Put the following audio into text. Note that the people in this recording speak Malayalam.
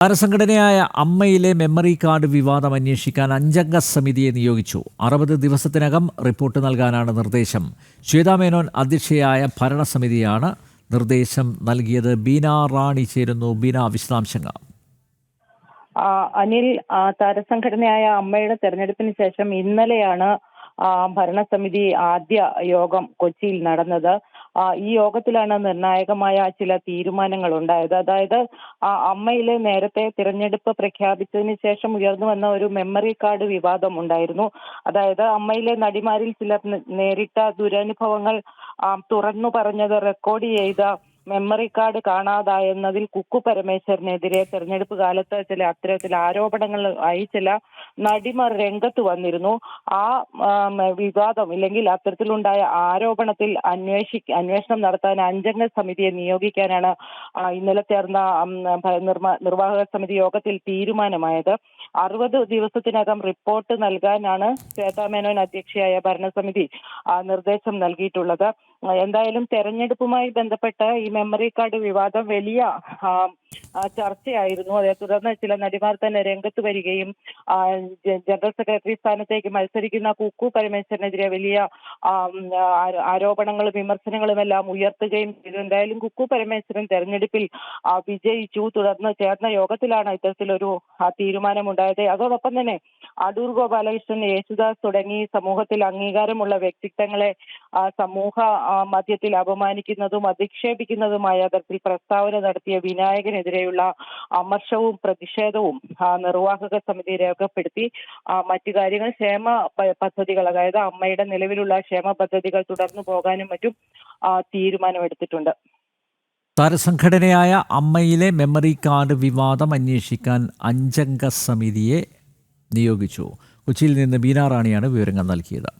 താരസംഘടനയായ അമ്മയിലെ മെമ്മറി കാർഡ് വിവാദം അന്വേഷിക്കാൻ 5 അംഗ സമിതിയെ നിയോഗിച്ചു. 60 ദിവസത്തിനകം റിപ്പോർട്ട് നൽകാനാണ് നിർദ്ദേശം. ശ്വേതാ മേനോൻ അധ്യക്ഷയായ ഭരണസമിതിയാണ് നിർദ്ദേശം നൽകിയത്. ബീന റാണി ചേരുന്നു. ബീന, വിശദാംശങ്ങൾ. അനിൽ, താരസംഘടനയായ അമ്മയുടെ തെരഞ്ഞെടുപ്പിന് ശേഷം ഇന്നലെയാണ് ഭരണസമിതി ആദ്യ യോഗം കൊച്ചിയിൽ നടന്നത്. ഈ യോഗത്തിലാണ് നിർണായകമായ ചില തീരുമാനങ്ങൾ ഉണ്ടായത്. അതായത് അമ്മയിലെ നേരത്തെ തിരഞ്ഞെടുപ്പ് പ്രഖ്യാപിച്ചതിന് ശേഷം ഉയർന്നു വന്ന ഒരു മെമ്മറി കാർഡ് വിവാദം ഉണ്ടായിരുന്നു. അതായത് അമ്മയിലെ നടിമാരിൽ ചിലർ നേരിട്ട ദുരനുഭവങ്ങൾ തുറന്നു പറഞ്ഞത് റെക്കോർഡ് ചെയ്ത മെമ്മറി കാർഡ് കാണാതായെന്നതിൽ കുക്കു പരമേശ്വരനെതിരെ തെരഞ്ഞെടുപ്പ് കാലത്ത് അത്തരത്തിൽ ആരോപണങ്ങൾ ആയി ചില നടിമാർ രംഗത്ത് വന്നിരുന്നു. ആ വിവാദം ഇല്ലെങ്കിൽ അത്തരത്തിലുണ്ടായ ആരോപണത്തിൽ അന്വേഷണം നടത്താൻ 5 അംഗ സമിതിയെ നിയോഗിക്കാനാണ് ഇന്നലെ ചേർന്ന നിർവാഹക സമിതി യോഗത്തിൽ തീരുമാനമായത്. 60 ദിവസത്തിനകം റിപ്പോർട്ട് നൽകാനാണ് ശ്വേതാ മേനോൻ അധ്യക്ഷയായ ഭരണസമിതി നിർദ്ദേശം നൽകിയിട്ടുള്ളത്. എന്തായാലും തെരഞ്ഞെടുപ്പുമായി ബന്ധപ്പെട്ട് ഈ മെമ്മറി കാർഡ് വിവാദം വലിയ ചർച്ചയായിരുന്നു. അതേ തുടർന്ന് ചില നടിമാർ തന്നെ രംഗത്ത് വരികയും ജനറൽ സെക്രട്ടറി സ്ഥാനത്തേക്ക് മത്സരിക്കുന്ന കുക്കു പരമേശ്വരനെതിരെ വലിയ ആരോപണങ്ങളും വിമർശനങ്ങളും എല്ലാം ഉയർത്തുകയും ചെയ്തു. എന്തായാലും കുക്കു പരമേശ്വരൻ തെരഞ്ഞെടുപ്പിൽ വിജയിച്ചു. തുടർന്ന് ചേർന്ന യോഗത്തിലാണ് ഇത്തരത്തിലൊരു തീരുമാനമുണ്ടായത്. അതോടൊപ്പം തന്നെ അടൂർ ഗോപാലകൃഷ്ണൻ, യേശുദാസ് തുടങ്ങി സമൂഹത്തിൽ അംഗീകാരമുള്ള വ്യക്തിത്വങ്ങളെ സമൂഹ മധ്യത്തിൽ അപമാനിക്കുന്നതും അധിക്ഷേപിക്കുന്നതുമായ തരത്തിൽ പ്രസ്താവന നടത്തിയ വിനായകനെതിരെയുള്ള അമർഷവും പ്രതിഷേധവും നിർവാഹക സമിതി രേഖപ്പെടുത്തി. മറ്റു കാര്യങ്ങൾ ക്ഷേമ പദ്ധതികൾ, അതായത് അമ്മയുടെ നിലവിലുള്ള ക്ഷേമ പദ്ധതികൾ തുടർന്നു പോകാനും മറ്റും തീരുമാനമെടുത്തിട്ടുണ്ട്. താരസംഘടനയായ അമ്മയിലെ മെമ്മറി കാർഡ് വിവാദം അന്വേഷിക്കാൻ 5 അംഗ സമിതിയെ നിയോഗിച്ചു. കൊച്ചിയിൽ നിന്ന് ബീന റാണിയാണ് വിവരങ്ങൾ നൽകിയത്.